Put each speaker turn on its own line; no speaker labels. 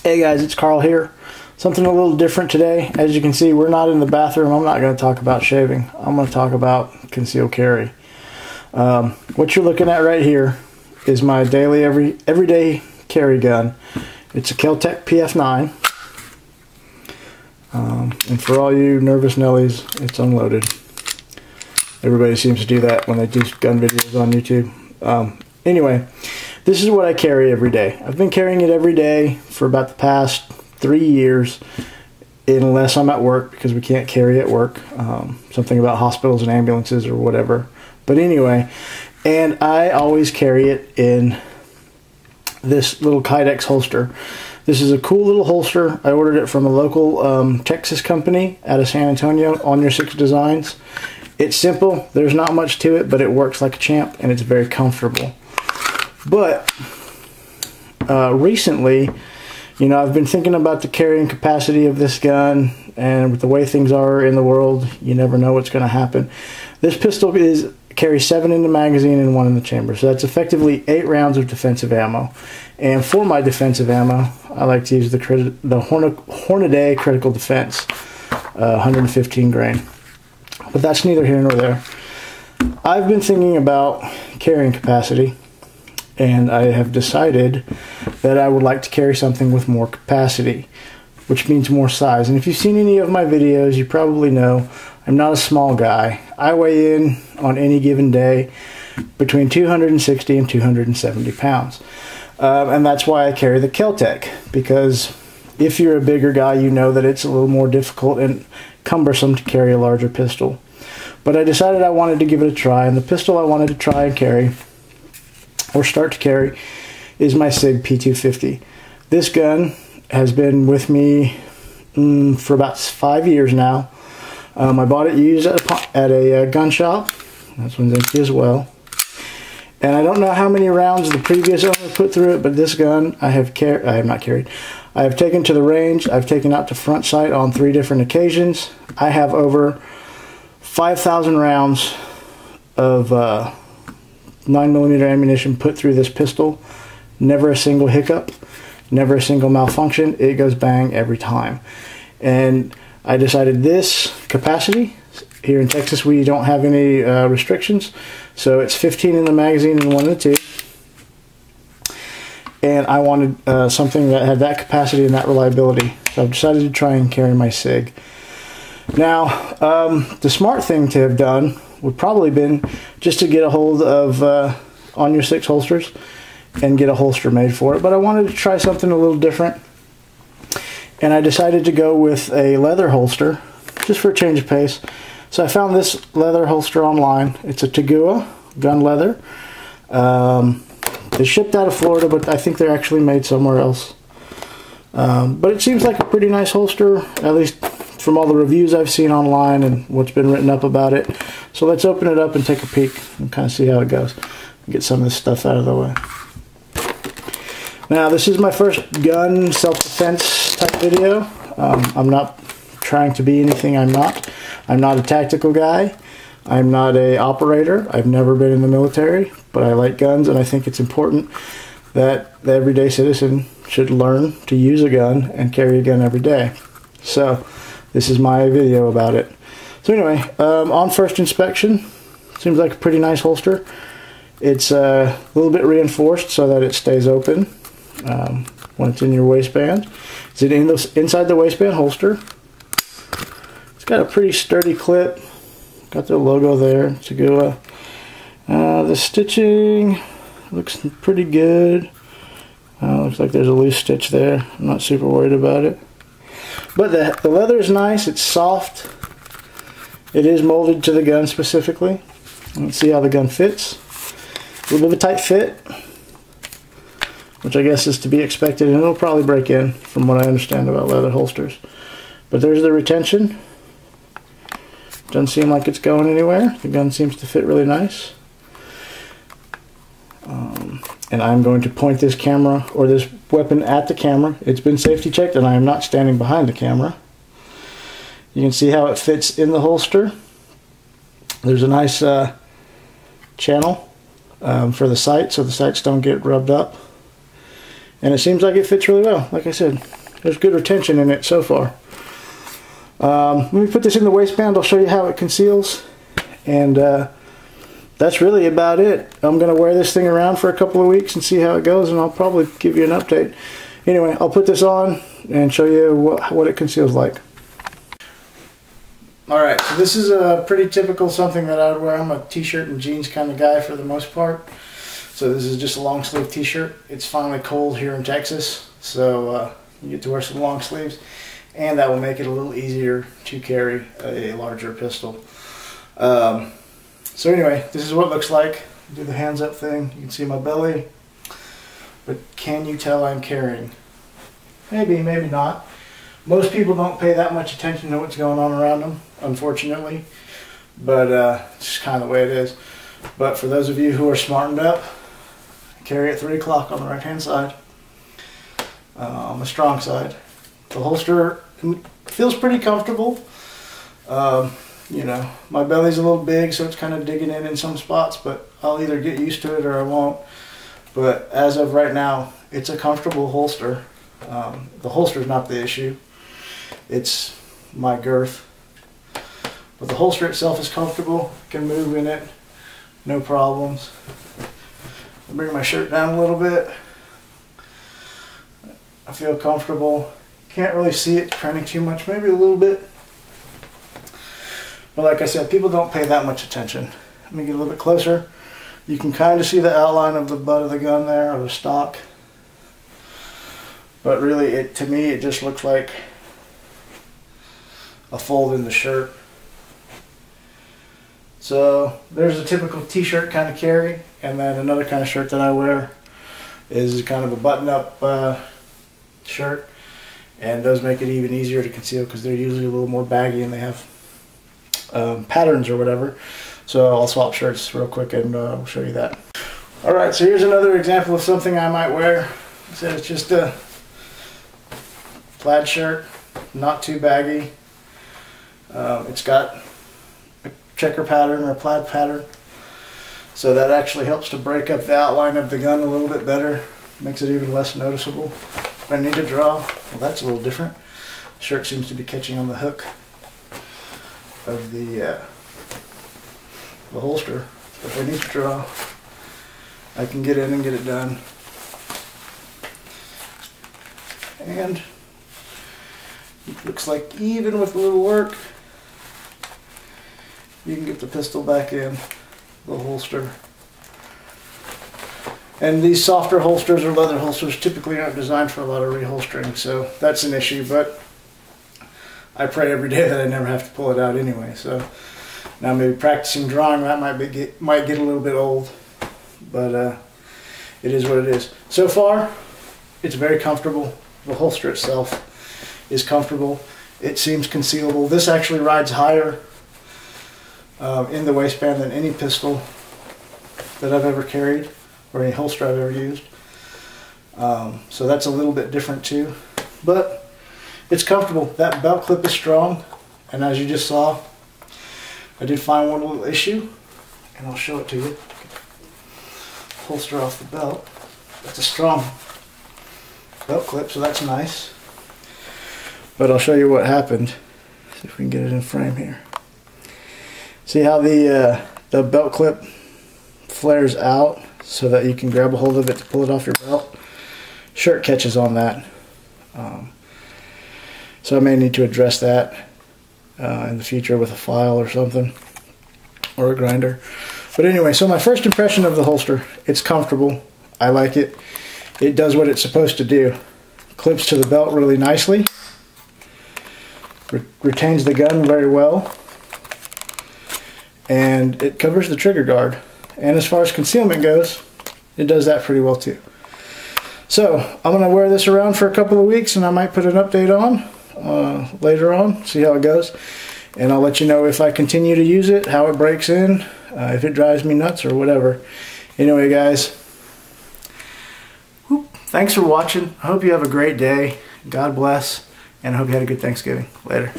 Hey guys, it's Carl here. Something a little different today. As you can see, we're not in the bathroom. I'm not going to talk about shaving. I'm going to talk about concealed carry. What you're looking at right here is my daily, everyday carry gun. It's a Kel-tec PF9. And for all you nervous Nellies, it's unloaded. Everybody seems to do that when they do gun videos on YouTube. Anyway, this is what I carry every day. I've been carrying it every day for about the past 3 years, unless I'm at work, because we can't carry at work. Something about hospitals and ambulances or whatever. But anyway, and I always carry it in this little kydex holster. This is a cool little holster. I ordered it from a local Texas company out of San Antonio, On Your Six Designs. It's simple. There's not much to it, but it works like a champ, and it's very comfortable. But recently, you know, I've been thinking about the carrying capacity of this gun, and with the way things are in the world, you never know what's going to happen. This pistol carries 7 in the magazine and 1 in the chamber, so that's effectively 8 rounds of defensive ammo. And for my defensive ammo, I like to use the Hornady Critical Defense, 115 grain. But that's neither here nor there. I've been thinking about carrying capacity, and I have decided that I would like to carry something with more capacity, which means more size. And if you've seen any of my videos, you probably know I'm not a small guy. I weigh in on any given day between 260 and 270 pounds. And that's why I carry the Kel-tec, because if you're a bigger guy, you know that it's a little more difficult and cumbersome to carry a larger pistol. But I decided I wanted to give it a try, and the pistol I wanted to try and carry, or start to carry, is my Sig P250. This gun has been with me for about 5 years now. I bought it used at a gun shop. That's one's empty as well. And I don't know how many rounds the previous owner put through it, but this gun I have not carried. I have taken to the range. I've taken out to front sight on 3 different occasions. I have over 5,000 rounds of 9mm ammunition put through this pistol. Never a single hiccup, never a single malfunction. It goes bang every time. And I decided this capacity, here in Texas we don't have any restrictions, so it's 15 in the magazine and 1 in the tube. And I wanted something that had that capacity and that reliability, so I've decided to try and carry my Sig. Now, the smart thing to have done would probably been just to get a hold of On Your Six holsters and get a holster made for it, but I wanted to try something a little different, and I decided to go with a leather holster just for a change of pace. So I found this leather holster online. It's a Tagua gun leather. It's shipped out of Florida, but I think they're actually made somewhere else. But it seems like a pretty nice holster, at least from all the reviews I've seen online and what's been written up about it. So let's open it up and take a peek and kind of see how it goes. Get some of this stuff out of the way. Now, this is my first gun self-defense type video. I'm not trying to be anything I'm not. I'm not a tactical guy. I'm not an operator. I've never been in the military, but I like guns, and I think it's important that the everyday citizen should learn to use a gun and carry a gun every day. So this is my video about it. So anyway, on first inspection, seems like a pretty nice holster. It's a little bit reinforced so that it stays open when it's in your waistband. It's inside the waistband holster. It's got a pretty sturdy clip. Got their logo there, Tagua. The stitching looks pretty good. Looks like there's a loose stitch there. I'm not super worried about it. But the leather is nice. It's soft. It is molded to the gun specifically. Let's see how the gun fits. A little bit of a tight fit, which I guess is to be expected, and it'll probably break in from what I understand about leather holsters. But there's the retention. Doesn't seem like it's going anywhere. The gun seems to fit really nice. And I'm going to point this camera, or this weapon, at the camera. It's been safety checked, and I am not standing behind the camera. You can see how it fits in the holster. There's a nice channel for the sights, so the sights don't get rubbed up. And it seems like it fits really well, like I said. there's good retention in it so far. Let me put this in the waistband. I'll show you how it conceals, and that's really about it. I'm going to wear this thing around for a couple of weeks and see how it goes, and I'll probably give you an update. Anyway, I'll put this on and show you what it conceals like. Alright, so this is a pretty typical something that I would wear. I'm a t-shirt and jeans kind of guy for the most part. So this is just a long sleeve t-shirt. It's finally cold here in Texas, so you get to wear some long sleeves, and that will make it a little easier to carry a larger pistol. So anyway, this is what it looks like. Do the hands up thing. You can see my belly, but can you tell I'm carrying? Maybe, maybe not. Most people don't pay that much attention to what's going on around them, unfortunately, but it's just kind of the way it is. But for those of you who are smartened up, carry at 3 o'clock on the right hand side, on the strong side. The holster feels pretty comfortable. You know, my belly's a little big, so it's kind of digging in some spots, but I'll either get used to it or I won't. But as of right now, it's a comfortable holster. The holster is not the issue. It's my girth. But the holster itself is comfortable. Can move in it, no problems. I'll bring my shirt down a little bit. I feel comfortable. Can't really see it printing too much, maybe a little bit. But like I said, people don't pay that much attention. Let me get a little bit closer. You can kind of see the outline of the butt of the gun there, or the stock. But really, to me, it just looks like a fold in the shirt. So there's a typical t-shirt kind of carry, and then another kind of shirt that I wear is kind of a button-up shirt, and those make it even easier to conceal because they're usually a little more baggy and they have patterns or whatever. So I'll swap shirts real quick and I'll show you that. Alright, so here's another example of something I might wear. So it's just a plaid shirt, not too baggy. It's got a checker pattern or a plaid pattern, so that actually helps to break up the outline of the gun a little bit better, makes it even less noticeable. If I need to draw, well, that's a little different. The shirt seems to be catching on the hook of the holster. If I need to draw, I can get in and get it done. And it looks like even with a little work, you can get the pistol back in the holster. And these softer holsters or leather holsters typically aren't designed for a lot of reholstering, so that's an issue, but I pray every day that I never have to pull it out anyway. So now maybe practicing drawing, that might get a little bit old, but it is what it is. So far, it's very comfortable. The holster itself is comfortable. It seems concealable. This actually rides higher in the waistband than any pistol that I've ever carried, or any holster I've ever used. So that's a little bit different too, but it's comfortable. That belt clip is strong, and as you just saw, I did find one little issue, and I'll show it to you. Holster off the belt. That's a strong belt clip, so that's nice. But I'll show you what happened. See if we can get it in frame here. See how the belt clip flares out so that you can grab a hold of it to pull it off your belt? Shirt catches on that. So I may need to address that in the future with a file or something, or a grinder. But anyway, so my first impression of the holster, it's comfortable. I like it. It does what it's supposed to do. Clips to the belt really nicely. Retains the gun very well. And it covers the trigger guard. And as far as concealment goes, it does that pretty well too. So I'm going to wear this around for a couple of weeks, and I might put an update on later on, see how it goes. And I'll let you know if I continue to use it, how it breaks in, if it drives me nuts or whatever. Anyway, guys, thanks for watching. I hope you have a great day. God bless, and I hope you had a good Thanksgiving. Later.